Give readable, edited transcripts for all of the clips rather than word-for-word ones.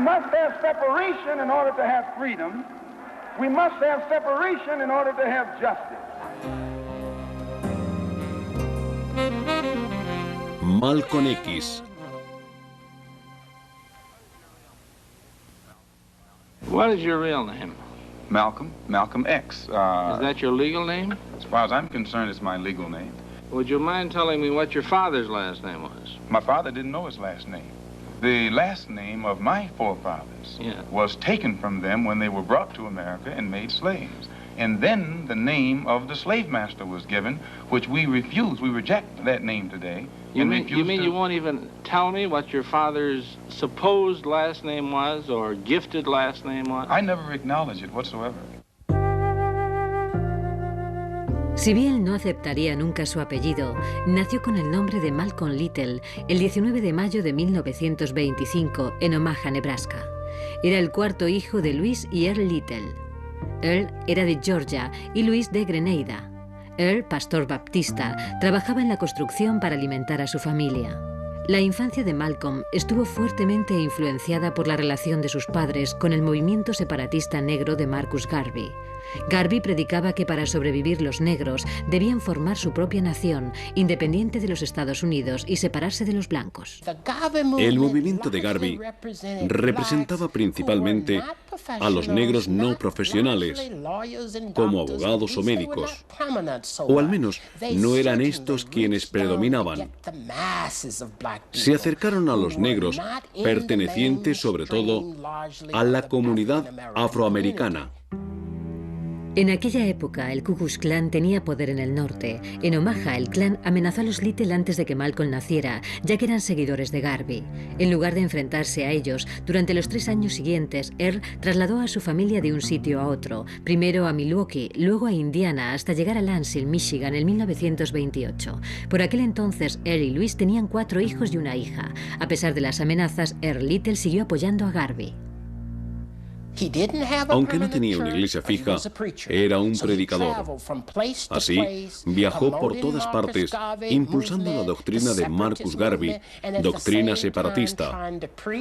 must have separation in order to have freedom. We must have separation in order to have justice. Malcolm X. What is your real name? Malcolm X. Is that your legal name? As far as I'm concerned, it's my legal name. Would you mind telling me what your father's last name was? My father didn't know his last name. The last name of my forefathers was taken from them when they were brought to America and made slaves. And then the name of the slave master was given, which we refuse. We reject that name today. You mean you won't even tell me what your father's supposed last name was or gifted last name was? I never acknowledge it whatsoever. Si bien no aceptaría nunca su apellido, nació con el nombre de Malcolm Little el 19 de mayo de 1925 en Omaha, Nebraska. Era el cuarto hijo de Louis y Earl Little. Earl era de Georgia y Louis de Grenada. Earl, pastor baptista, trabajaba en la construcción para alimentar a su familia. La infancia de Malcolm estuvo fuertemente influenciada por la relación de sus padres con el movimiento separatista negro de Marcus Garvey. Garvey predicaba que para sobrevivir los negros debían formar su propia nación, independiente de los Estados Unidos y separarse de los blancos. El movimiento de Garvey representaba principalmente a los negros no profesionales, como abogados o médicos, o al menos no eran estos quienes predominaban. Se acercaron a los negros, pertenecientes sobre todo a la comunidad afroamericana. En aquella época, el Ku Klux Klan tenía poder en el norte. En Omaha, el clan amenazó a los Little antes de que Malcolm naciera, ya que eran seguidores de Garvey. En lugar de enfrentarse a ellos, durante los 3 años siguientes, Earl trasladó a su familia de un sitio a otro, primero a Milwaukee, luego a Indiana, hasta llegar a Lansing, Michigan, en 1928. Por aquel entonces, Earl y Louis tenían 4 hijos y una hija. A pesar de las amenazas, Earl Little siguió apoyando a Garvey. Aunque no tenía una iglesia fija, era un predicador. Así, viajó por todas partes, impulsando la doctrina de Marcus Garvey, doctrina separatista,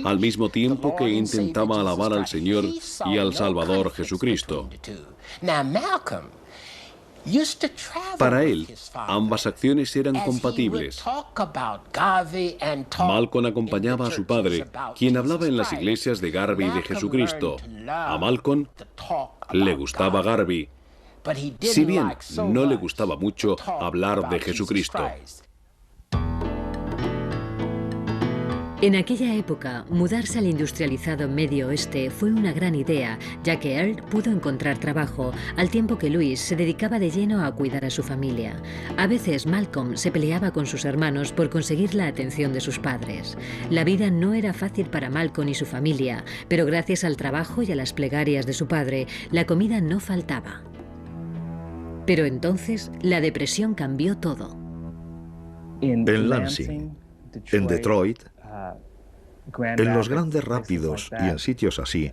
al mismo tiempo que intentaba alabar al Señor y al Salvador Jesucristo. Para él, ambas acciones eran compatibles. Malcolm acompañaba a su padre, quien hablaba en las iglesias de Garvey y de Jesucristo. A Malcolm le gustaba Garvey, si bien no le gustaba mucho hablar de Jesucristo. En aquella época, mudarse al industrializado Medio Oeste fue una gran idea, ya que Earl pudo encontrar trabajo, al tiempo que Louis se dedicaba de lleno a cuidar a su familia. A veces Malcolm se peleaba con sus hermanos por conseguir la atención de sus padres. La vida no era fácil para Malcolm y su familia, pero gracias al trabajo y a las plegarias de su padre, la comida no faltaba. Pero entonces, la depresión cambió todo. En Lansing, en Detroit, en los grandes rápidos y en sitios así,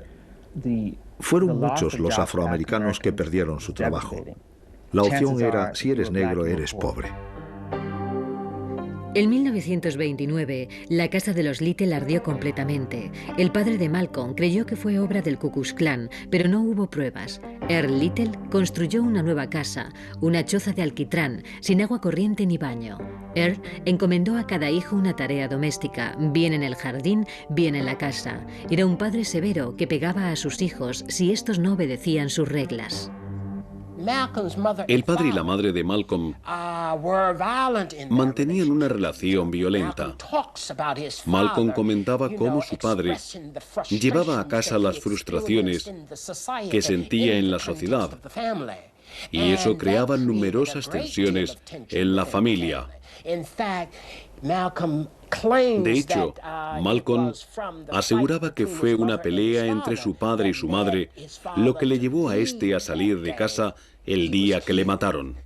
fueron muchos los afroamericanos que perdieron su trabajo. La opción era, si eres negro, eres pobre. En 1929, la casa de los Little ardió completamente. El padre de Malcolm creyó que fue obra del Ku Klux Klan, pero no hubo pruebas. Earl Little construyó una nueva casa, una choza de alquitrán, sin agua corriente ni baño. Earl encomendó a cada hijo una tarea doméstica, bien en el jardín, bien en la casa. Era un padre severo que pegaba a sus hijos si estos no obedecían sus reglas. El padre y la madre de Malcolm mantenían una relación violenta. Malcolm comentaba cómo su padre llevaba a casa las frustraciones que sentía en la sociedad, y eso creaba numerosas tensiones en la familia. De hecho, Malcolm aseguraba que fue una pelea entre su padre y su madre lo que le llevó a este a salir de casa el día que le mataron.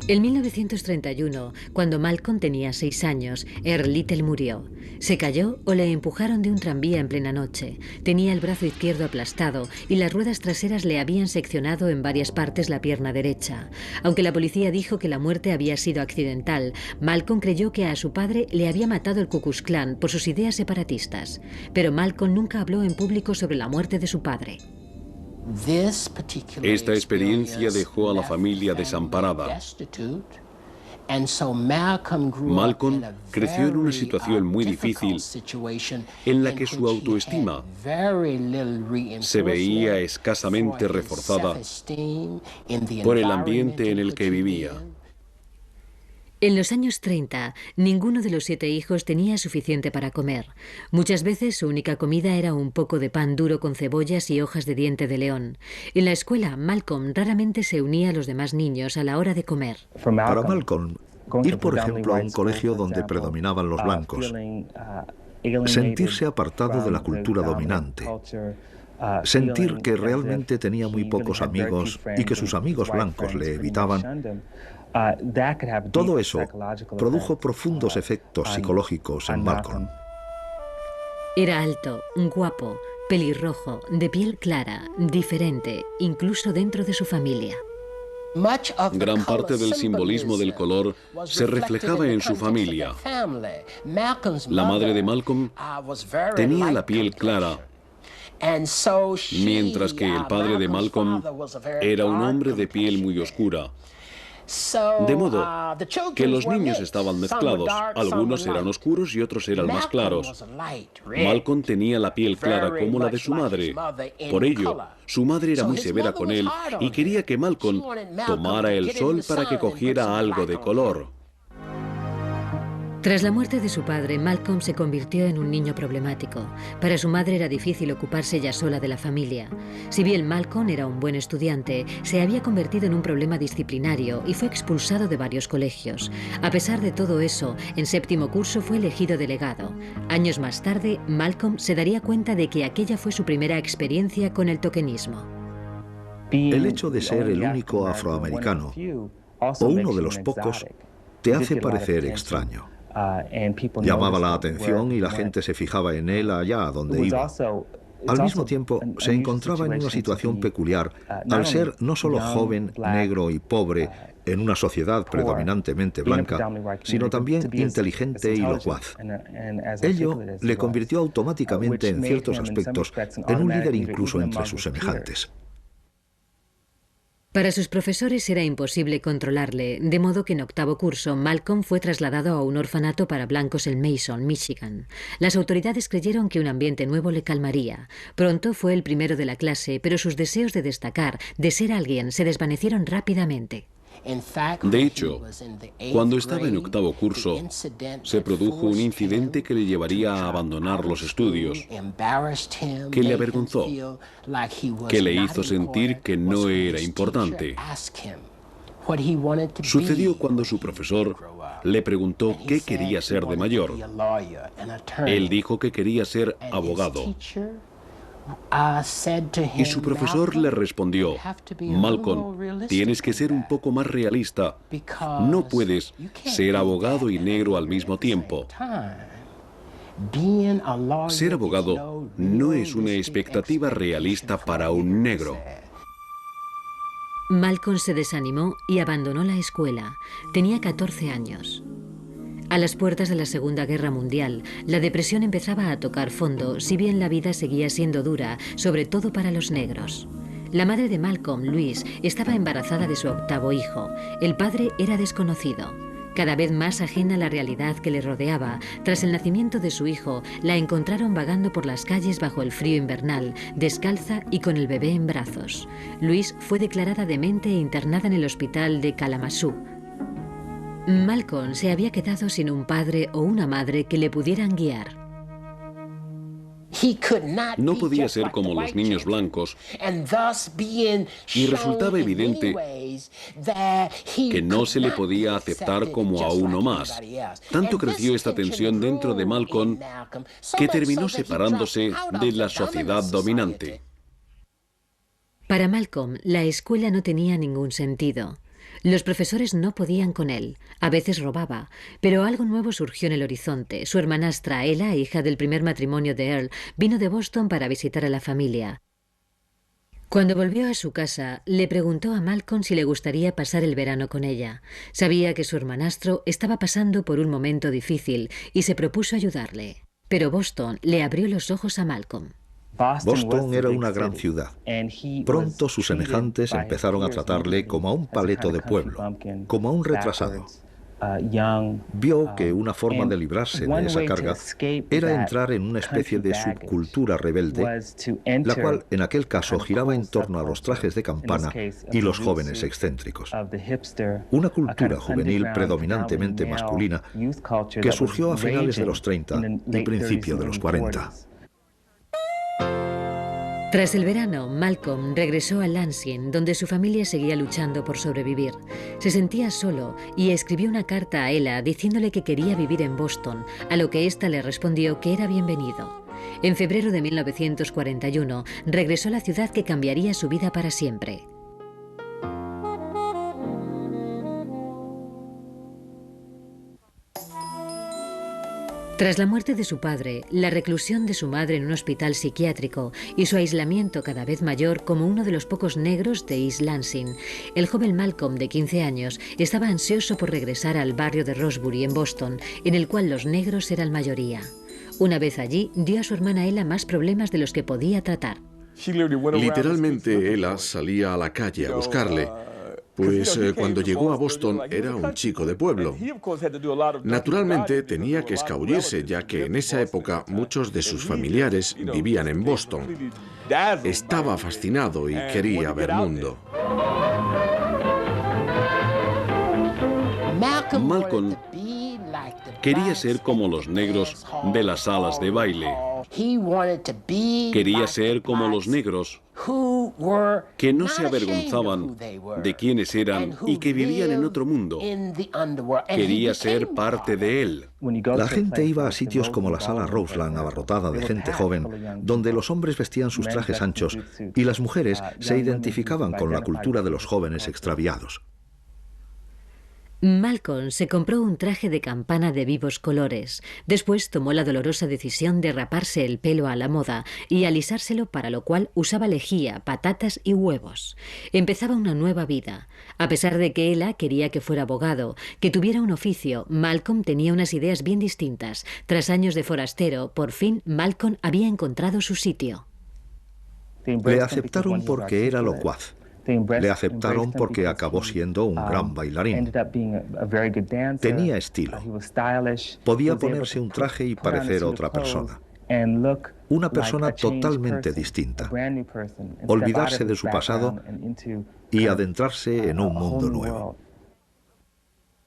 En 1931, cuando Malcolm tenía 6 años, Earl Little murió. Se cayó o le empujaron de un tranvía en plena noche. Tenía el brazo izquierdo aplastado y las ruedas traseras le habían seccionado en varias partes la pierna derecha. Aunque la policía dijo que la muerte había sido accidental, Malcolm creyó que a su padre le había matado el Ku Klux Klan por sus ideas separatistas. Pero Malcolm nunca habló en público sobre la muerte de su padre. Esta experiencia dejó a la familia desamparada. Malcolm creció en una situación muy difícil en la que su autoestima se veía escasamente reforzada por el ambiente en el que vivía. En los años 30, ninguno de los 7 hijos tenía suficiente para comer. Muchas veces su única comida era un poco de pan duro con cebollas y hojas de diente de león. En la escuela, Malcolm raramente se unía a los demás niños a la hora de comer. Para Malcolm, ir por ejemplo a un colegio donde predominaban los blancos, sentirse apartado de la cultura dominante, sentir que realmente tenía muy pocos amigos y que sus amigos blancos le evitaban, todo eso produjo profundos efectos psicológicos en Malcolm. Era alto, guapo, pelirrojo, de piel clara, diferente, incluso dentro de su familia. Gran parte del simbolismo del color se reflejaba en su familia. La madre de Malcolm tenía la piel clara, mientras que el padre de Malcolm era un hombre de piel muy oscura. De modo que los niños estaban mezclados, algunos eran oscuros y otros eran más claros. Malcolm tenía la piel clara como la de su madre. Por ello, su madre era muy severa con él y quería que Malcolm tomara el sol para que cogiera algo de color. Tras la muerte de su padre, Malcolm se convirtió en un niño problemático. Para su madre era difícil ocuparse ella sola de la familia. Si bien Malcolm era un buen estudiante, se había convertido en un problema disciplinario y fue expulsado de varios colegios. A pesar de todo eso, en 7º curso fue elegido delegado. Años más tarde, Malcolm se daría cuenta de que aquella fue su primera experiencia con el tokenismo. El hecho de ser el único afroamericano, o uno de los pocos, te hace parecer extraño. Llamaba la atención y la gente se fijaba en él allá donde iba. Al mismo tiempo, se encontraba en una situación peculiar al ser no solo joven, negro y pobre en una sociedad predominantemente blanca, sino también inteligente y locuaz. Ello le convirtió automáticamente en ciertos aspectos en un líder incluso entre sus semejantes. Para sus profesores era imposible controlarle, de modo que en 8º curso Malcolm fue trasladado a un orfanato para blancos en Mason, Michigan. Las autoridades creyeron que un ambiente nuevo le calmaría. Pronto fue el primero de la clase, pero sus deseos de destacar, de ser alguien, se desvanecieron rápidamente. De hecho, cuando estaba en 8º curso, se produjo un incidente que le llevaría a abandonar los estudios, que le avergonzó, que le hizo sentir que no era importante. Sucedió cuando su profesor le preguntó qué quería ser de mayor. Él dijo que quería ser abogado. Y su profesor le respondió: Malcolm, tienes que ser un poco más realista. No puedes ser abogado y negro al mismo tiempo. Ser abogado no es una expectativa realista para un negro. Malcolm se desanimó y abandonó la escuela. Tenía 14 años. A las puertas de la Segunda Guerra Mundial, la depresión empezaba a tocar fondo, si bien la vida seguía siendo dura, sobre todo para los negros. La madre de Malcolm, Louise, estaba embarazada de su 8º hijo. El padre era desconocido. Cada vez más ajena a la realidad que le rodeaba, tras el nacimiento de su hijo, la encontraron vagando por las calles bajo el frío invernal, descalza y con el bebé en brazos. Louise fue declarada demente e internada en el hospital de Kalamazoo. Malcolm se había quedado sin un padre o una madre que le pudieran guiar. No podía ser como los niños blancos y resultaba evidente que no se le podía aceptar como a uno más. Tanto creció esta tensión dentro de Malcolm que terminó separándose de la sociedad dominante. Para Malcolm, la escuela no tenía ningún sentido. Los profesores no podían con él. A veces robaba. Pero algo nuevo surgió en el horizonte. Su hermanastra Ella, hija del primer matrimonio de Earl, vino de Boston para visitar a la familia. Cuando volvió a su casa, le preguntó a Malcolm si le gustaría pasar el verano con ella. Sabía que su hermanastro estaba pasando por un momento difícil y se propuso ayudarle. Pero Boston le abrió los ojos a Malcolm. Boston era una gran ciudad. Pronto sus semejantes empezaron a tratarle como a un paleto de pueblo, como a un retrasado. Vio que una forma de librarse de esa carga era entrar en una especie de subcultura rebelde, la cual en aquel caso giraba en torno a los trajes de campana y los jóvenes excéntricos. Una cultura juvenil predominantemente masculina que surgió a finales de los 30 y principio de los 40. Tras el verano, Malcolm regresó a Lansing, donde su familia seguía luchando por sobrevivir. Se sentía solo y escribió una carta a Ella diciéndole que quería vivir en Boston, a lo que ésta le respondió que era bienvenido. En febrero de 1941, regresó a la ciudad que cambiaría su vida para siempre. Tras la muerte de su padre, la reclusión de su madre en un hospital psiquiátrico y su aislamiento cada vez mayor como uno de los pocos negros de East Lansing, el joven Malcolm, de 15 años, estaba ansioso por regresar al barrio de Rosebury, en Boston, en el cual los negros eran mayoría. Una vez allí, dio a su hermana Ella más problemas de los que podía tratar. Literalmente, Ella salía a la calle a buscarle. Pues cuando llegó a Boston era un chico de pueblo. Naturalmente tenía que escabullirse, ya que en esa época muchos de sus familiares vivían en Boston. Estaba fascinado y quería ver mundo. Malcolm quería ser como los negros de las salas de baile. Quería ser como los negros que no se avergonzaban de quiénes eran y que vivían en otro mundo. Quería ser parte de él. La gente iba a sitios como la sala Roseland, abarrotada de gente joven, donde los hombres vestían sus trajes anchos y las mujeres se identificaban con la cultura de los jóvenes extraviados. Malcolm se compró un traje de campana de vivos colores. Después tomó la dolorosa decisión de raparse el pelo a la moda y alisárselo, para lo cual usaba lejía, patatas y huevos. Empezaba una nueva vida. A pesar de que Ella quería que fuera abogado, que tuviera un oficio, Malcolm tenía unas ideas bien distintas. Tras años de forastero, por fin Malcolm había encontrado su sitio. Le aceptaron porque era locuaz. Le aceptaron porque acabó siendo un gran bailarín. Tenía estilo. Podía ponerse un traje y parecer otra persona. Una persona totalmente distinta. Olvidarse de su pasado y adentrarse en un mundo nuevo.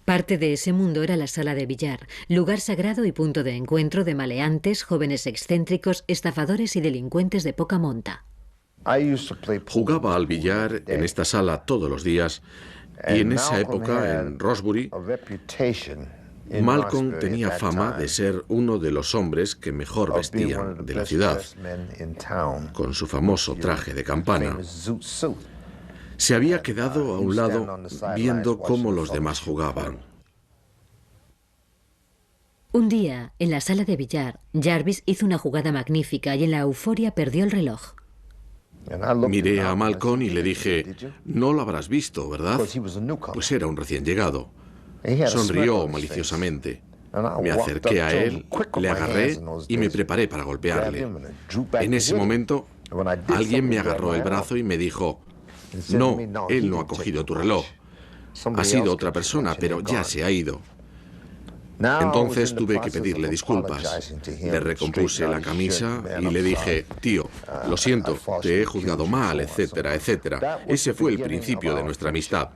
Parte de ese mundo era la sala de billar, lugar sagrado y punto de encuentro de maleantes, jóvenes excéntricos, estafadores y delincuentes de poca monta. Jugaba al billar en esta sala todos los días y en esa época, en Rosebury, Malcolm tenía fama de ser uno de los hombres que mejor vestían de la ciudad, con su famoso traje de campana. Se había quedado a un lado viendo cómo los demás jugaban. Un día, en la sala de billar, Jarvis hizo una jugada magnífica y en la euforia perdió el reloj. Miré a Malcolm y le dije, no lo habrás visto, ¿verdad? Pues era un recién llegado. Sonrió maliciosamente. Me acerqué a él, le agarré y me preparé para golpearle. En ese momento, alguien me agarró el brazo y me dijo, no, él no ha cogido tu reloj. Ha sido otra persona, pero ya se ha ido. Entonces tuve que pedirle disculpas. Le recompuse la camisa y le dije, tío, lo siento, te he juzgado mal, etcétera, etcétera. Ese fue el principio de nuestra amistad.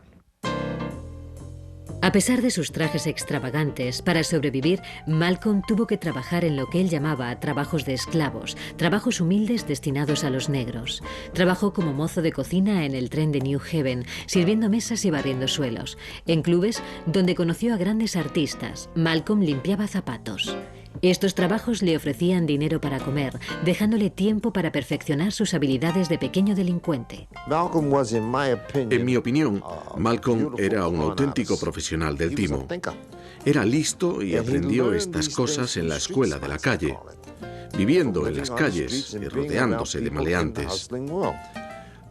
A pesar de sus trajes extravagantes, para sobrevivir, Malcolm tuvo que trabajar en lo que él llamaba trabajos de esclavos, trabajos humildes destinados a los negros. Trabajó como mozo de cocina en el tren de New Haven, sirviendo mesas y barriendo suelos. En clubes donde conoció a grandes artistas, Malcolm limpiaba zapatos. Estos trabajos le ofrecían dinero para comer, dejándole tiempo para perfeccionar sus habilidades de pequeño delincuente. En mi opinión, Malcolm era un auténtico profesional del timo. Era listo y aprendió estas cosas en la escuela de la calle, viviendo en las calles y rodeándose de maleantes.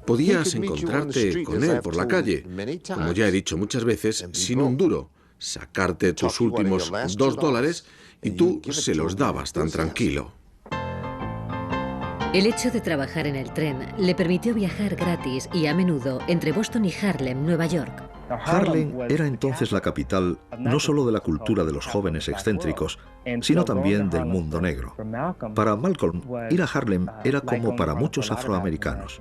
Podías encontrarte con él por la calle, como ya he dicho muchas veces, sin un duro, sacarte tus últimos $2 y tú se los dabas tan tranquilo. El hecho de trabajar en el tren le permitió viajar gratis y a menudo entre Boston y Harlem, Nueva York. Harlem era entonces la capital no solo de la cultura de los jóvenes excéntricos, sino también del mundo negro. Para Malcolm, ir a Harlem era como para muchos afroamericanos.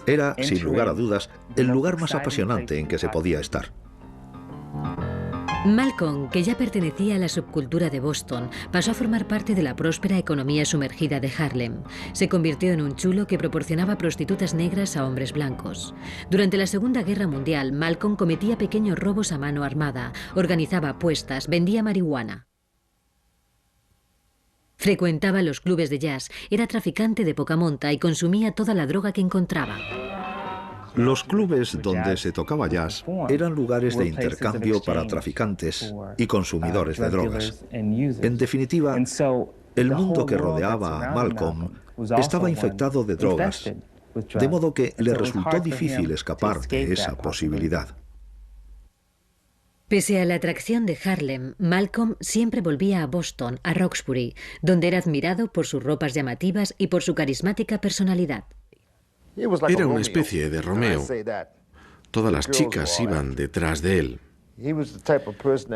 Era, sin lugar a dudas, el lugar más apasionante en que se podía estar. Malcolm, que ya pertenecía a la subcultura de Boston, pasó a formar parte de la próspera economía sumergida de Harlem. Se convirtió en un chulo que proporcionaba prostitutas negras a hombres blancos. Durante la Segunda Guerra Mundial, Malcolm cometía pequeños robos a mano armada, organizaba apuestas, vendía marihuana. Frecuentaba los clubes de jazz, era traficante de poca monta y consumía toda la droga que encontraba. Los clubes donde se tocaba jazz eran lugares de intercambio para traficantes y consumidores de drogas. En definitiva, el mundo que rodeaba a Malcolm estaba infectado de drogas, de modo que le resultó difícil escapar de esa posibilidad. Pese a la atracción de Harlem, Malcolm siempre volvía a Boston, a Roxbury, donde era admirado por sus ropas llamativas y por su carismática personalidad. Era una especie de Romeo. Todas las chicas iban detrás de él.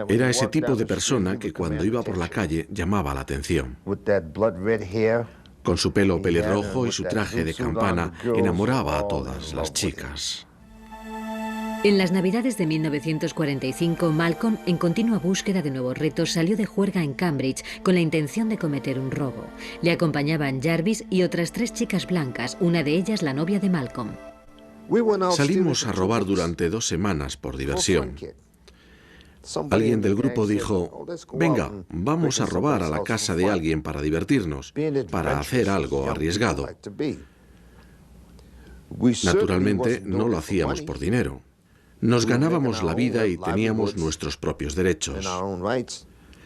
Era ese tipo de persona que cuando iba por la calle llamaba la atención. Con su pelo pelirrojo y su traje de campana enamoraba a todas las chicas. En las Navidades de 1945, Malcolm, en continua búsqueda de nuevos retos, salió de juerga en Cambridge con la intención de cometer un robo. Le acompañaban Jarvis y otras 3 chicas blancas, una de ellas la novia de Malcolm. Salimos a robar durante 2 semanas por diversión. Alguien del grupo dijo, venga, vamos a robar a la casa de alguien para divertirnos, para hacer algo arriesgado. Naturalmente, no lo hacíamos por dinero. Nos ganábamos la vida y teníamos nuestros propios derechos.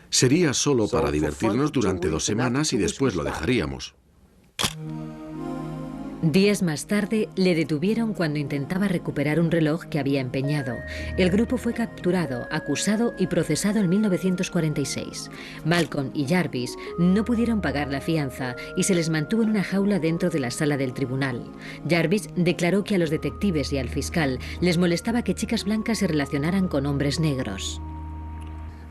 Sería solo para divertirnos durante 2 semanas y después lo dejaríamos. Días más tarde, le detuvieron cuando intentaba recuperar un reloj que había empeñado. El grupo fue capturado, acusado y procesado en 1946. Malcolm y Jarvis no pudieron pagar la fianza y se les mantuvo en una jaula dentro de la sala del tribunal. Jarvis declaró que a los detectives y al fiscal les molestaba que chicas blancas se relacionaran con hombres negros.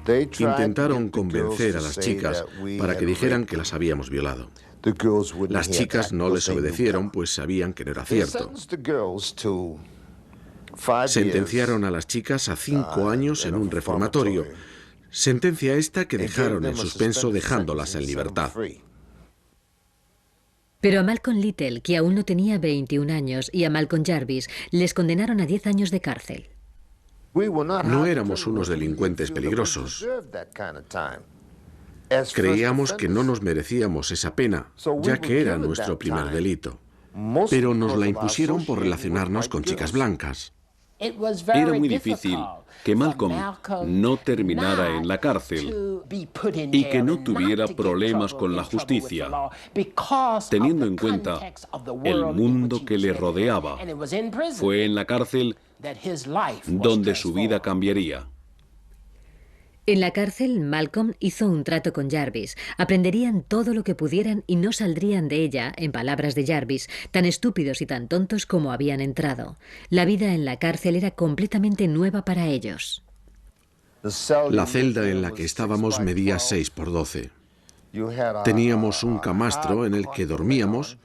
Intentaron convencer a las chicas para que dijeran que las habíamos violado. Las chicas no les obedecieron, pues sabían que no era cierto. Sentenciaron a las chicas a 5 años en un reformatorio. Sentencia esta que dejaron en suspenso dejándolas en libertad. Pero a Malcolm Little, que aún no tenía 21 años, y a Malcolm Jarvis les condenaron a 10 años de cárcel. No éramos unos delincuentes peligrosos. Creíamos que no nos merecíamos esa pena, ya que era nuestro primer delito. Pero nos la impusieron por relacionarnos con chicas blancas. Era muy difícil que Malcolm no terminara en la cárcel y que no tuviera problemas con la justicia, teniendo en cuenta el mundo que le rodeaba. Fue en la cárcel donde su vida cambiaría. En la cárcel, Malcolm hizo un trato con Jarvis. Aprenderían todo lo que pudieran y no saldrían de ella, en palabras de Jarvis, tan estúpidos y tan tontos como habían entrado. La vida en la cárcel era completamente nueva para ellos. La celda en la que estábamos medía 6 por 12. Teníamos un camastro en el que dormíamos,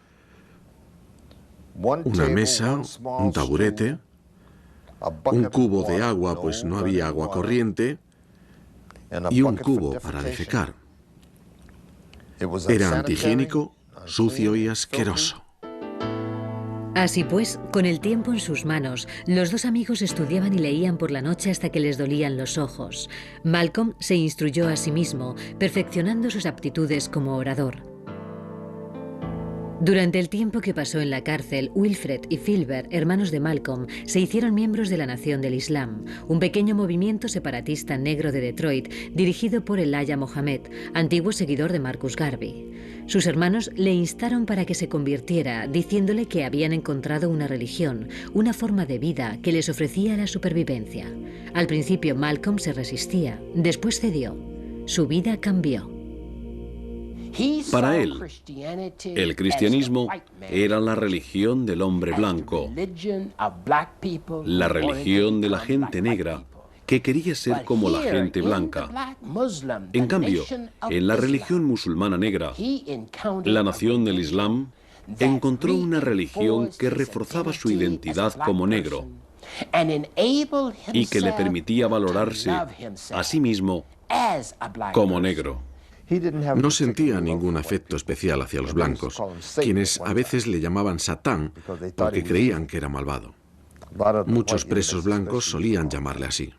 una mesa, un taburete, un cubo de agua, pues no había agua corriente, y un cubo para defecar. Era antihigiénico, sucio y asqueroso. Así pues, con el tiempo en sus manos, los dos amigos estudiaban y leían por la noche hasta que les dolían los ojos. Malcolm se instruyó a sí mismo, perfeccionando sus aptitudes como orador. Durante el tiempo que pasó en la cárcel, Wilfred y Philbert, hermanos de Malcolm, se hicieron miembros de la Nación del Islam, un pequeño movimiento separatista negro de Detroit dirigido por Elijah Muhammad, antiguo seguidor de Marcus Garvey. Sus hermanos le instaron para que se convirtiera, diciéndole que habían encontrado una religión, una forma de vida que les ofrecía la supervivencia. Al principio Malcolm se resistía, después cedió. Su vida cambió. Para él, el cristianismo era la religión del hombre blanco, la religión de la gente negra que quería ser como la gente blanca. En cambio, en la religión musulmana negra, la nación del Islam encontró una religión que reforzaba su identidad como negro y que le permitía valorarse a sí mismo como negro. No sentía ningún afecto especial hacia los blancos, quienes a veces le llamaban Satán porque creían que era malvado. Muchos presos blancos solían llamarle así.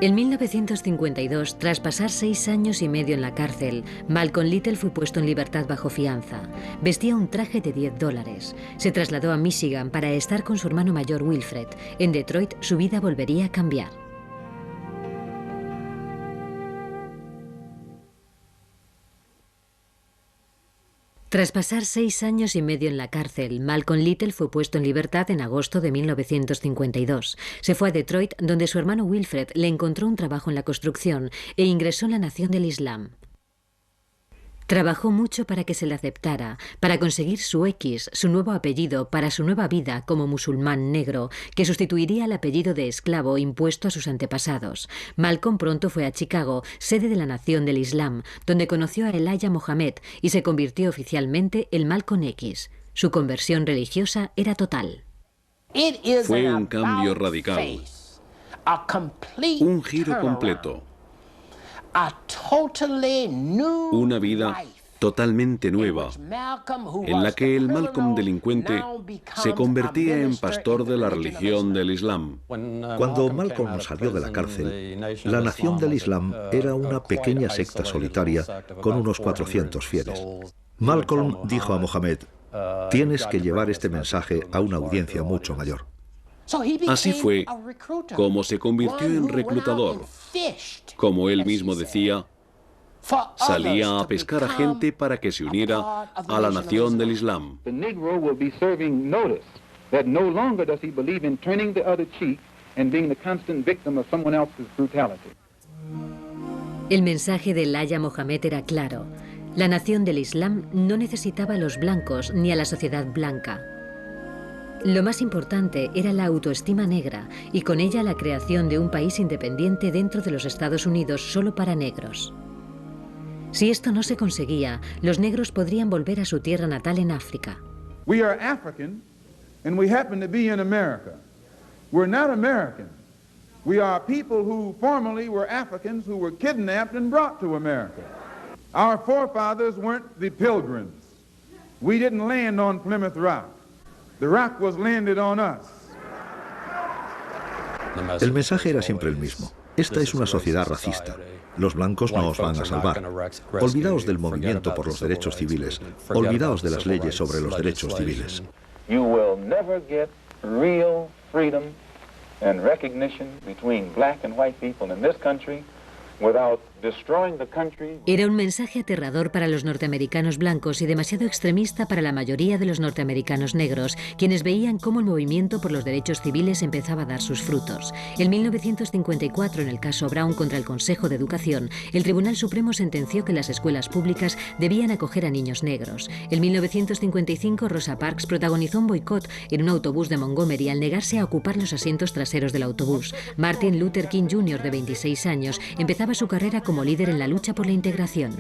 En 1952, tras pasar 6 años y medio en la cárcel, Malcolm Little fue puesto en libertad bajo fianza. Vestía un traje de $10. Se trasladó a Michigan para estar con su hermano mayor Wilfred. En Detroit, su vida volvería a cambiar. Tras pasar 6 años y medio en la cárcel, Malcolm Little fue puesto en libertad en agosto de 1952. Se fue a Detroit, donde su hermano Wilfred le encontró un trabajo en la construcción e ingresó en la Nación del Islam. Trabajó mucho para que se le aceptara, para conseguir su X, su nuevo apellido, para su nueva vida como musulmán negro, que sustituiría al apellido de esclavo impuesto a sus antepasados. Malcolm pronto fue a Chicago, sede de la Nación del Islam, donde conoció a Elijah Muhammad y se convirtió oficialmente en Malcolm X. Su conversión religiosa era total. Fue un cambio radical, un giro completo. Una vida totalmente nueva, en la que el Malcolm delincuente se convertía en pastor de la religión del Islam. Cuando Malcolm salió de la cárcel, la Nación del Islam era una pequeña secta solitaria con unos 400 fieles. Malcolm dijo a Mohammed: tienes que llevar este mensaje a una audiencia mucho mayor. Así fue como se convirtió en reclutador. Como él mismo decía, salía a pescar a gente para que se uniera a la Nación del Islam. El mensaje de Elijah Muhammad era claro. La Nación del Islam no necesitaba a los blancos ni a la sociedad blanca. Lo más importante era la autoestima negra y con ella la creación de un país independiente dentro de los Estados Unidos solo para negros. Si esto no se conseguía, los negros podrían volver a su tierra natal en África. We are African and we happen to be in America. We're not American. We are people who formerly were Africans who were kidnapped and brought to America. Our forefathers weren't the Pilgrims. We didn't land on Plymouth Rock. The rock was landed on us. El mensaje era siempre el mismo. Esta es una sociedad racista. Los blancos no os van a salvar. Olvidaos del movimiento por los derechos civiles. Olvidaos de las leyes sobre los derechos civiles. You will never get real freedom and recognition between black and white people in this country without destroying the country. Era un mensaje aterrador para los norteamericanos blancos y demasiado extremista para la mayoría de los norteamericanos negros, quienes veían cómo el movimiento por los derechos civiles empezaba a dar sus frutos. En 1954, en el caso Brown contra el Consejo de Educación, el Tribunal Supremo sentenció que las escuelas públicas debían acoger a niños negros. En 1955, Rosa Parks protagonizó un boicot en un autobús de Montgomery al negarse a ocupar los asientos traseros del autobús. Martin Luther King Jr., de 26 años, empezaba su carrera como líder en la lucha por la integración.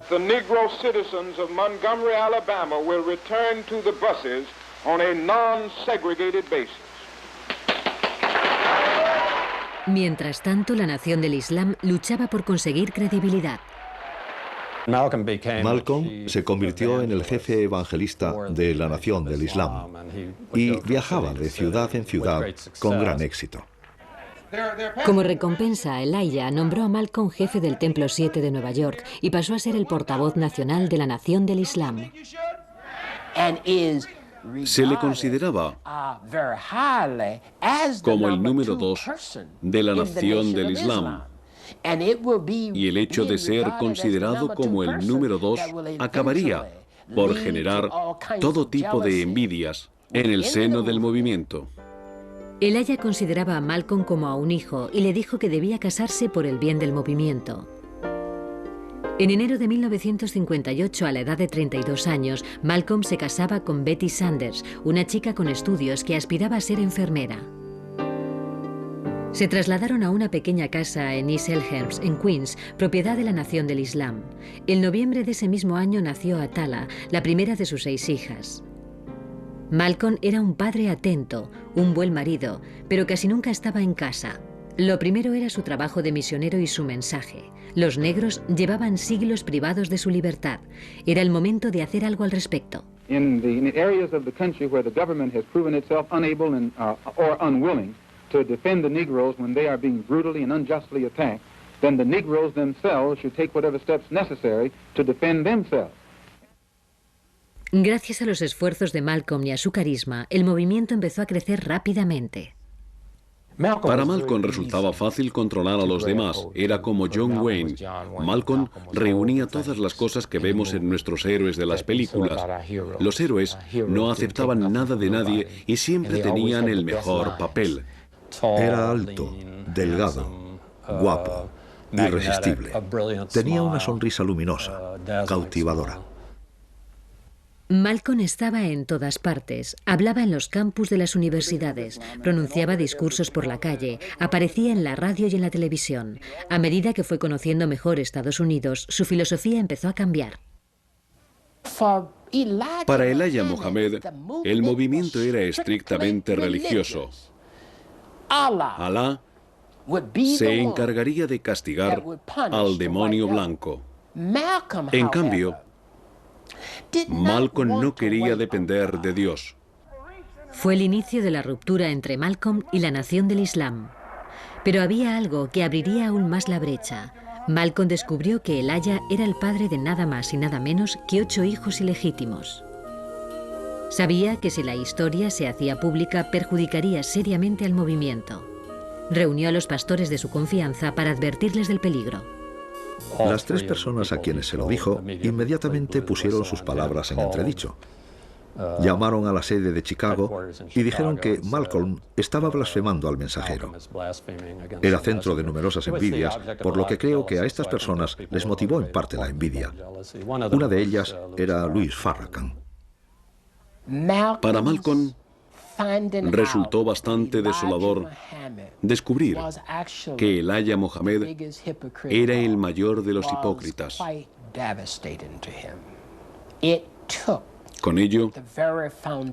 The Negro citizens of Montgomery, Alabama will return to the buses on a non-segregated basis. Mientras tanto, la Nación del Islam luchaba por conseguir credibilidad. Malcolm se convirtió en el jefe evangelista de la Nación del Islam y viajaba de ciudad en ciudad con gran éxito. Como recompensa, Elijah nombró a Malcolm jefe del Templo 7 de Nueva York y pasó a ser el portavoz nacional de la Nación del Islam. Se le consideraba como el número 2 de la Nación del Islam. Y el hecho de ser considerado como el número 2 acabaría por generar todo tipo de envidias en el seno del movimiento. Elijah consideraba a Malcolm como a un hijo y le dijo que debía casarse por el bien del movimiento. En enero de 1958, a la edad de 32 años, Malcolm se casaba con Betty Sanders, una chica con estudios que aspiraba a ser enfermera. Se trasladaron a una pequeña casa en East Elmhurst, en Queens, propiedad de la Nación del Islam. En noviembre de ese mismo año nació Atala, la primera de sus 6 hijas. Malcolm era un padre atento, un buen marido, pero casi nunca estaba en casa. Lo primero era su trabajo de misionero y su mensaje. Los negros llevaban siglos privados de su libertad. Era el momento de hacer algo al respecto. In the areas of the country where the government has proven itself unable or unwilling to defend the Negroes when they are being brutally and unjustly attacked, then the Negroes themselves should take whatever steps necessary to defend themselves. Gracias a los esfuerzos de Malcolm y a su carisma, el movimiento empezó a crecer rápidamente. Para Malcolm resultaba fácil controlar a los demás. Era como John Wayne. Malcolm reunía todas las cosas que vemos en nuestros héroes de las películas. Los héroes no aceptaban nada de nadie y siempre tenían el mejor papel. Era alto, delgado, guapo, irresistible. Tenía una sonrisa luminosa, cautivadora. Malcolm estaba en todas partes, hablaba en los campus de las universidades, pronunciaba discursos por la calle, aparecía en la radio y en la televisión. A medida que fue conociendo mejor Estados Unidos, su filosofía empezó a cambiar. Para Elijah Muhammad, el movimiento era estrictamente religioso. Alá se encargaría de castigar al demonio blanco. En cambio, Malcolm no quería depender de Dios. Fue el inicio de la ruptura entre Malcolm y la Nación del Islam. Pero había algo que abriría aún más la brecha. Malcolm descubrió que Elijah era el padre de nada más y nada menos que 8 hijos ilegítimos. Sabía que si la historia se hacía pública perjudicaría seriamente al movimiento. Reunió a los pastores de su confianza para advertirles del peligro. Las 3 personas a quienes se lo dijo inmediatamente pusieron sus palabras en entredicho. Llamaron a la sede de Chicago y dijeron que Malcolm estaba blasfemando al mensajero. Era centro de numerosas envidias, por lo que creo que a estas personas les motivó en parte la envidia. Una de ellas era Louis Farrakhan. Para Malcolm resultó bastante desolador descubrir que Elijah Muhammad era el mayor de los hipócritas. Con ello,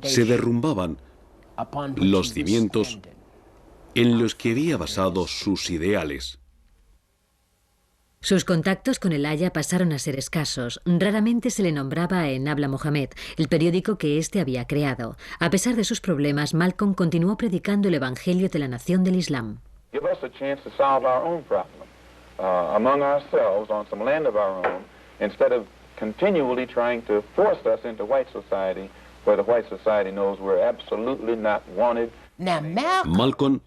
se derrumbaban los cimientos en los que había basado sus ideales. Sus contactos con Elijah pasaron a ser escasos. Raramente se le nombraba en Habla Mohammed, el periódico que éste había creado. A pesar de sus problemas, Malcolm continuó predicando el Evangelio de la Nación del Islam. Give us a chance to solve our own problem among ourselves on some land of our own, instead of continually trying to force us into white society, where the white society knows we're absolutely not wanted. Malcolm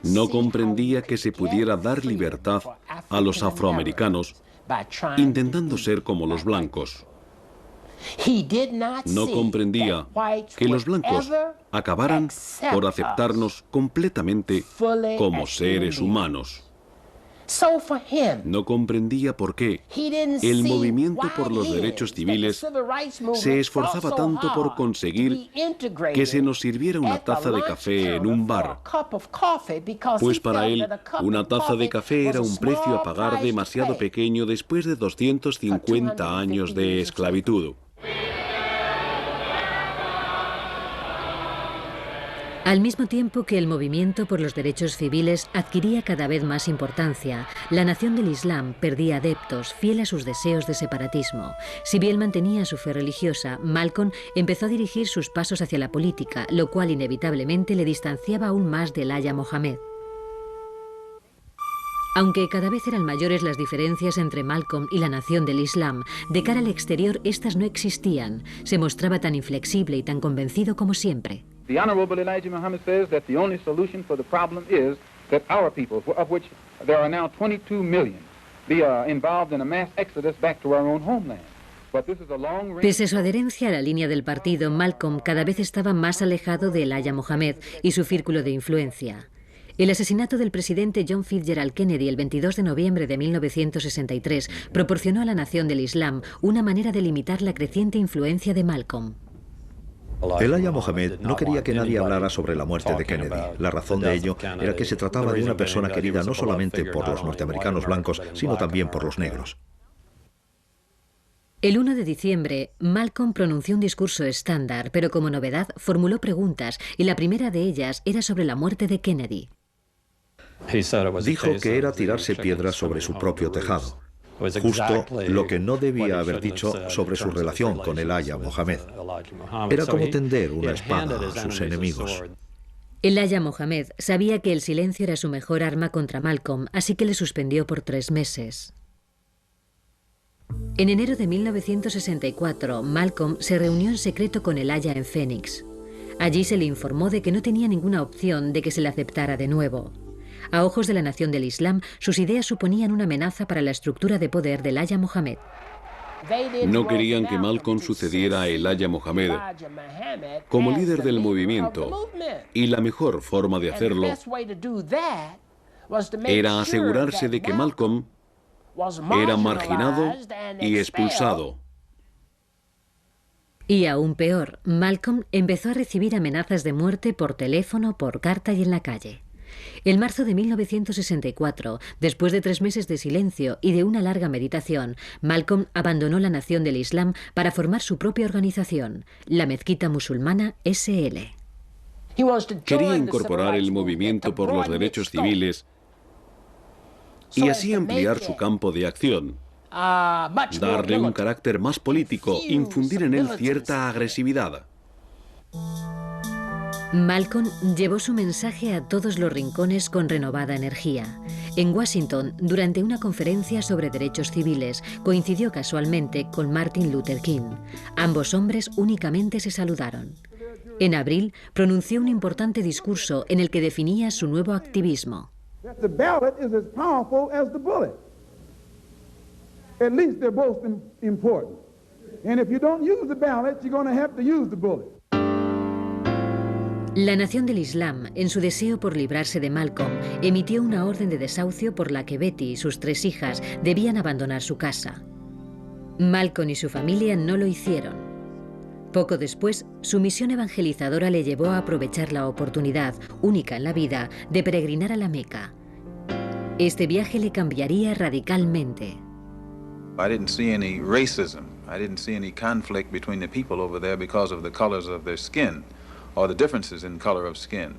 no comprendía que se pudiera dar libertad a los afroamericanos intentando ser como los blancos. No comprendía que los blancos acabaran por aceptarnos completamente como seres humanos. No comprendía por qué el movimiento por los derechos civiles se esforzaba tanto por conseguir que se nos sirviera una taza de café en un bar, pues para él una taza de café era un precio a pagar demasiado pequeño después de 250 años de esclavitud. Al mismo tiempo que el movimiento por los derechos civiles adquiría cada vez más importancia, la nación del Islam perdía adeptos, fiel a sus deseos de separatismo. Si bien mantenía su fe religiosa, Malcolm empezó a dirigir sus pasos hacia la política, lo cual inevitablemente le distanciaba aún más del Aya Mohammed. Aunque cada vez eran mayores las diferencias entre Malcolm y la nación del Islam, de cara al exterior estas no existían. Se mostraba tan inflexible y tan convencido como siempre. The Honorable Elijah Muhammad says that the only solution for the problem is that our people, of which there are now 22 million, be involved in a mass exodus back to our own homeland. Pese a su adherencia a la línea del partido, Malcolm cada vez estaba más alejado de Elijah Muhammad y su círculo de influencia. El asesinato del presidente John Fitzgerald Kennedy el 22 de noviembre de 1963 proporcionó a la nación del Islam una manera de limitar la creciente influencia de Malcolm. Elijah Muhammad no quería que nadie hablara sobre la muerte de Kennedy. La razón de ello era que se trataba de una persona querida no solamente por los norteamericanos blancos, sino también por los negros. El 1 de diciembre, Malcolm pronunció un discurso estándar, pero como novedad formuló preguntas, y la primera de ellas era sobre la muerte de Kennedy. Dijo que era tirarse piedras sobre su propio tejado. Justo lo que no debía haber dicho sobre su relación con Elijah Muhammad. Era como tender una espada a sus enemigos. Elijah Muhammad sabía que el silencio era su mejor arma contra Malcolm, así que le suspendió por 3 meses. En enero de 1964, Malcolm se reunió en secreto con Elijah en Phoenix. Allí se le informó de que no tenía ninguna opción de que se le aceptara de nuevo. A ojos de la nación del Islam, sus ideas suponían una amenaza para la estructura de poder de Elijah Muhammad. No querían que Malcolm sucediera a Elijah Muhammad como líder del movimiento, y la mejor forma de hacerlo era asegurarse de que Malcolm era marginado y expulsado. Y aún peor, Malcolm empezó a recibir amenazas de muerte por teléfono, por carta y en la calle. En marzo de 1964, después de 3 meses de silencio y de una larga meditación, Malcolm abandonó la nación del Islam para formar su propia organización, la Mezquita Musulmana SL. Quería incorporar el movimiento por los derechos civiles y así ampliar su campo de acción, darle un carácter más político, infundir en él cierta agresividad. Malcolm llevó su mensaje a todos los rincones con renovada energía. En Washington, durante una conferencia sobre derechos civiles, coincidió casualmente con Martin Luther King. Ambos hombres únicamente se saludaron. En abril, pronunció un importante discurso en el que definía su nuevo activismo. The ballot is as powerful as the bullet. At least they're both important. And if you don't use the ballot, you're going to have to use the bullet. La nación del Islam, en su deseo por librarse de Malcolm, emitió una orden de desahucio por la que Betty y sus 3 hijas debían abandonar su casa. Malcolm y su familia no lo hicieron. Poco después, su misión evangelizadora le llevó a aprovechar la oportunidad, única en la vida, de peregrinar a la Meca. Este viaje le cambiaría radicalmente. I didn't see any racism. I didn't see any conflict between the people over there because of the colors of their skin or the differences in color of skin.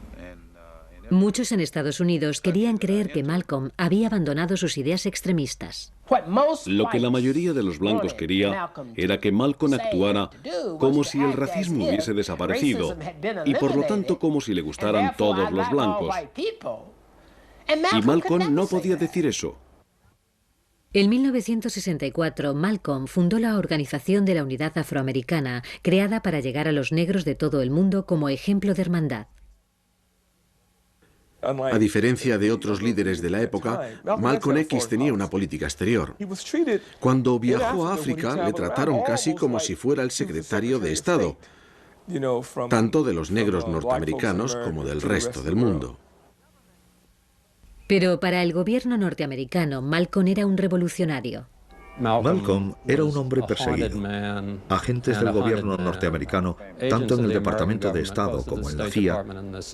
Muchos en Estados Unidos querían creer que Malcolm había abandonado sus ideas extremistas. Lo que la mayoría de los blancos quería era que Malcolm actuara como si el racismo hubiese desaparecido y por lo tanto como si le gustaran todos los blancos. Y Malcolm no podía decir eso. En 1964, Malcolm fundó la Organización de la Unidad Afroamericana, creada para llegar a los negros de todo el mundo como ejemplo de hermandad. A diferencia de otros líderes de la época, Malcolm X tenía una política exterior. Cuando viajó a África, le trataron casi como si fuera el secretario de Estado, tanto de los negros norteamericanos como del resto del mundo. Pero para el gobierno norteamericano, Malcolm era un revolucionario. Malcolm era un hombre perseguido. Agentes del gobierno norteamericano, tanto en el Departamento de Estado como en la CIA,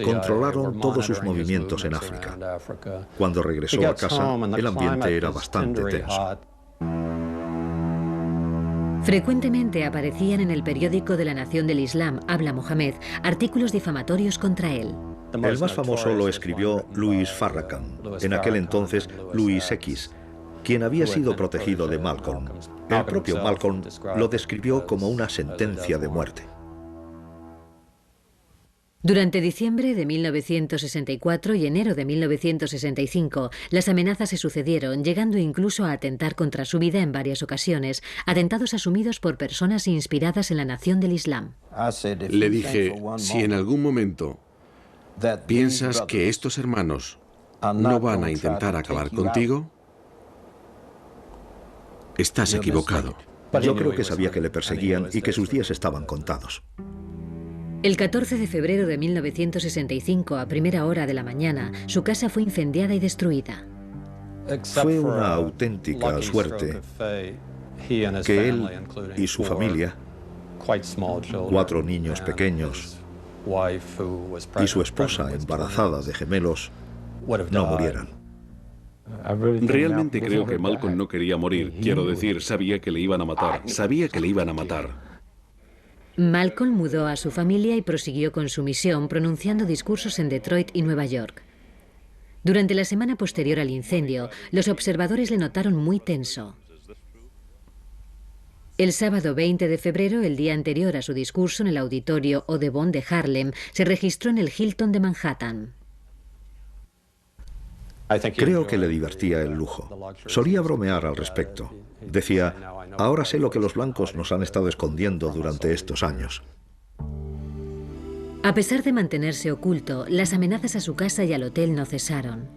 controlaron todos sus movimientos en África. Cuando regresó a casa, el ambiente era bastante tenso. Frecuentemente aparecían en el periódico de la Nación del Islam, Habla Mohammed, artículos difamatorios contra él. El más famoso lo escribió Louis Farrakhan, en aquel entonces Louis X, quien había sido protegido de Malcolm. El propio Malcolm lo describió como una sentencia de muerte. Durante diciembre de 1964 y enero de 1965, las amenazas se sucedieron, llegando incluso a atentar contra su vida en varias ocasiones, atentados asumidos por personas inspiradas en la Nación del Islam. Le dije, si en algún momento piensas que estos hermanos no van a intentar acabar contigo, estás equivocado. Yo creo que sabía que le perseguían y que sus días estaban contados. El 14 de febrero de 1965, a primera hora de la mañana, su casa fue incendiada y destruida. Fue una auténtica suerte que él y su familia, 4 niños pequeños y su esposa embarazada de gemelos, no murieran. Realmente creo que Malcolm no quería morir. Quiero decir, sabía que le iban a matar. Sabía que le iban a matar. Malcolm mudó a su familia y prosiguió con su misión, pronunciando discursos en Detroit y Nueva York. Durante la semana posterior al incendio, los observadores le notaron muy tenso. El sábado 20 de febrero, el día anterior a su discurso en el auditorio Audubon de Harlem, se registró en el Hilton de Manhattan. Creo que le divertía el lujo. Solía bromear al respecto. Decía, ahora sé lo que los blancos nos han estado escondiendo durante estos años. A pesar de mantenerse oculto, las amenazas a su casa y al hotel no cesaron.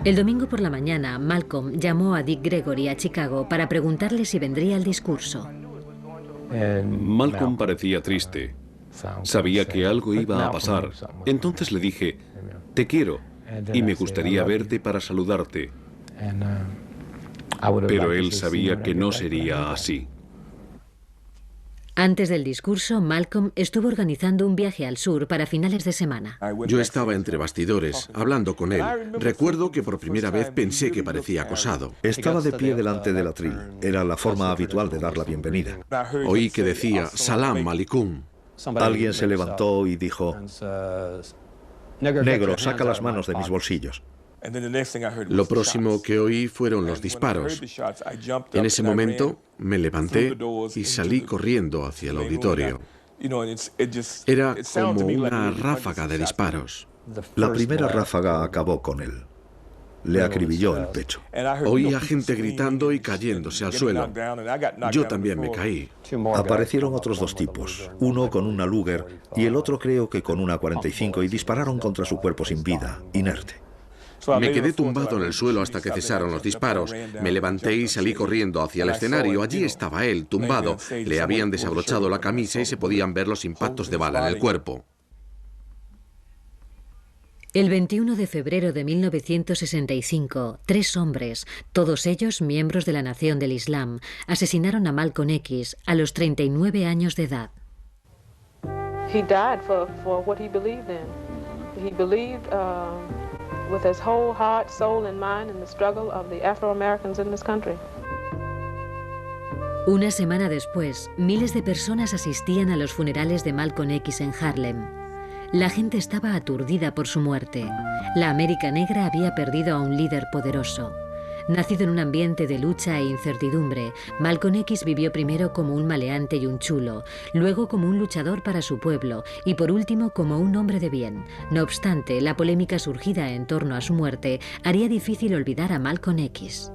El domingo por la mañana, Malcolm llamó a Dick Gregory a Chicago para preguntarle si vendría al discurso. Malcolm parecía triste. Sabía que algo iba a pasar. Entonces le dije, te quiero y me gustaría verte para saludarte. Pero él sabía que no sería así. Antes del discurso, Malcolm estuvo organizando un viaje al sur para finales de semana. Yo estaba entre bastidores, hablando con él. Recuerdo que por primera vez pensé que parecía acosado. Estaba de pie delante del atril. Era la forma habitual de dar la bienvenida. Oí que decía, Salam Aleikum. Alguien se levantó y dijo, negro, saca las manos de mis bolsillos. Lo próximo que oí fueron los disparos. En ese momento me levanté y salí corriendo hacia el auditorio. Era como una ráfaga de disparos. La primera ráfaga acabó con él. Le acribilló el pecho. Oí a gente gritando y cayéndose al suelo. Yo también me caí. Aparecieron otros 2 tipos, uno con una Luger y el otro creo que con una 45, y dispararon contra su cuerpo sin vida, inerte. Me quedé tumbado en el suelo hasta que cesaron los disparos. Me levanté y salí corriendo hacia el escenario. Allí estaba él, tumbado. Le habían desabrochado la camisa y se podían ver los impactos de bala en el cuerpo. El 21 de febrero de 1965, 3 hombres, todos ellos miembros de la Nación del Islam, asesinaron a Malcolm X a los 39 años de edad. He died for what he believed in. He believed with his whole heart, soul and mind in the struggle of the Afro-Americans in this country. Una semana después, miles de personas asistían a los funerales de Malcolm X en Harlem. La gente estaba aturdida por su muerte. La América negra había perdido a un líder poderoso. Nacido en un ambiente de lucha e incertidumbre, Malcolm X vivió primero como un maleante y un chulo, luego como un luchador para su pueblo y por último como un hombre de bien. No obstante, la polémica surgida en torno a su muerte haría difícil olvidar a Malcolm X.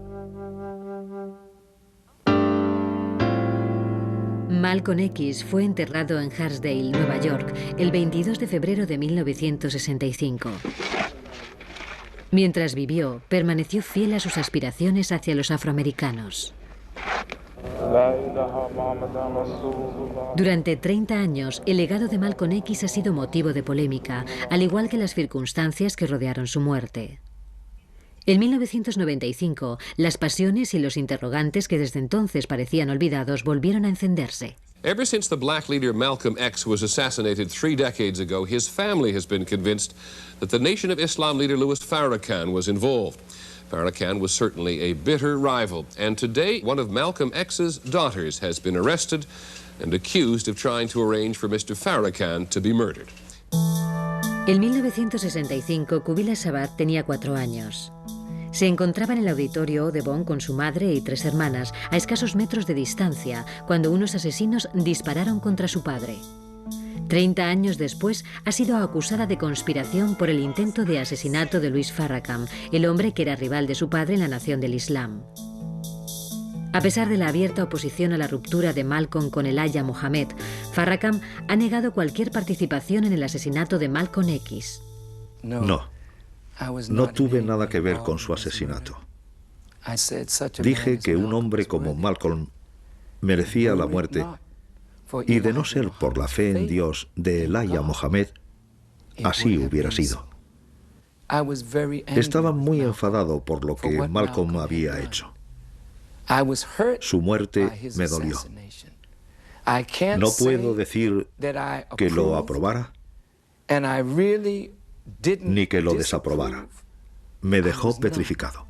Malcolm X fue enterrado en Hartsdale, Nueva York, el 22 de febrero de 1965. Mientras vivió, permaneció fiel a sus aspiraciones hacia los afroamericanos. Durante 30 años, el legado de Malcolm X ha sido motivo de polémica, al igual que las circunstancias que rodearon su muerte. En 1995, las pasiones y los interrogantes que desde entonces parecían olvidados volvieron a encenderse. Ever since the black leader Malcolm X was assassinated 3 decades ago, his family has been convinced that the Nation of Islam leader Louis Farrakhan was involved. Farrakhan was certainly a bitter rival, and today one of Malcolm X's daughters has been arrested and accused of trying to arrange for Mr. Farrakhan to be murdered. En 1965, Kubila Sabat tenía 4 años. Se encontraba en el auditorio Audubon con su madre y 3 hermanas, a escasos metros de distancia, cuando unos asesinos dispararon contra su padre. 30 años después, ha sido acusada de conspiración por el intento de asesinato de Louis Farrakhan, el hombre que era rival de su padre en la Nación del Islam. A pesar de la abierta oposición a la ruptura de Malcolm con el Aya Mohammed, Farrakhan ha negado cualquier participación en el asesinato de Malcolm X. No tuve nada que ver con su asesinato. Dije que un hombre como Malcolm merecía la muerte y de no ser por la fe en Dios de Elijah Mohammed, así hubiera sido. Estaba muy enfadado por lo que Malcolm había hecho. Su muerte me dolió. No puedo decir que lo aprobara ni que lo desaprobara. Me dejó petrificado.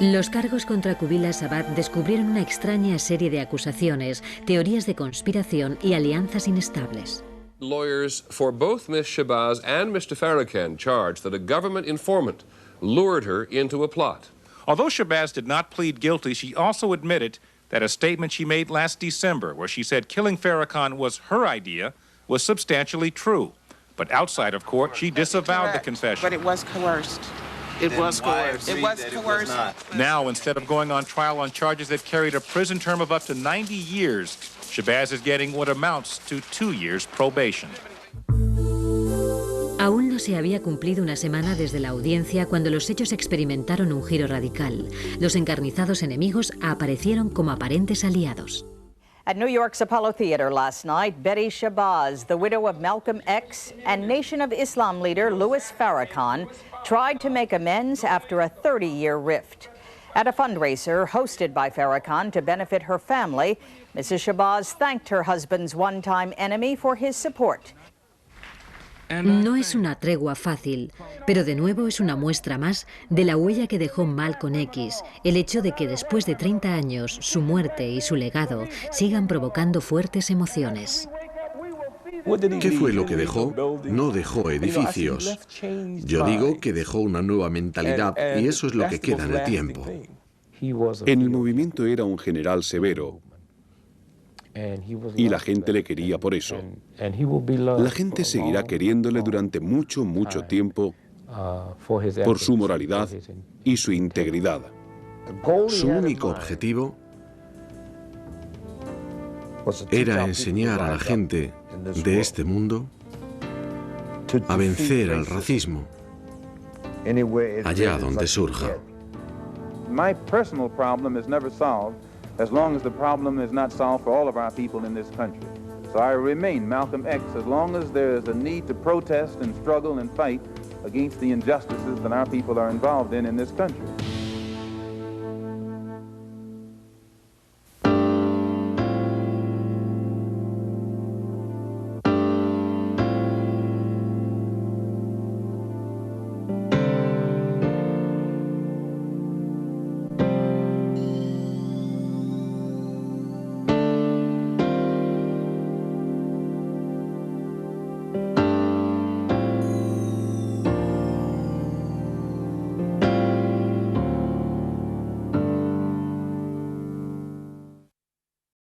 Los cargos contra Kubila Sabat descubrieron una extraña serie de acusaciones, teorías de conspiración y alianzas inestables. Lawyers for both Miss Shabazz and Mr. Farrakhan charged that a government informant lured her into a plot. Although Shabazz did not plead guilty, she also admitted that a statement she made last December, where she said killing Farrakhan was her idea, was substantially true. But outside of court, she disavowed the confession. But it was coerced. It was coerced. It was coerced. Now, instead of going on trial on charges that carried a prison term of up to 90 years, Shabazz is getting what amounts to 2 years probation. Aún no se había cumplido una semana desde la audiencia cuando los hechos experimentaron un giro radical. Los encarnizados enemigos aparecieron como aparentes aliados. At New York's Apollo Theater last night, Betty Shabazz, the widow of Malcolm X, and Nation of Islam leader Louis Farrakhan, tried to make amends after a 30-year rift. At a fundraiser hosted by Farrakhan to benefit her family, Mrs. Shabazz thanked her husband's one-time enemy for his support. No es una tregua fácil, pero de nuevo es una muestra más de la huella que dejó Malcolm X, el hecho de que después de 30 años su muerte y su legado sigan provocando fuertes emociones. ¿Qué fue lo que dejó? No dejó edificios. Yo digo que dejó una nueva mentalidad y eso es lo que queda en el tiempo. En el movimiento era un general severo y la gente le quería por eso. La gente seguirá queriéndole durante mucho, mucho tiempo por su moralidad y su integridad. Su único objetivo era enseñar a la gente de este mundo a vencer al racismo allá donde surja. My personal problem is never solved as long as the problem is not solved for all of our people in this country. So I remain Malcolm X as long as there is a need to protest and struggle and fight against the injustices that our people are involved in this country.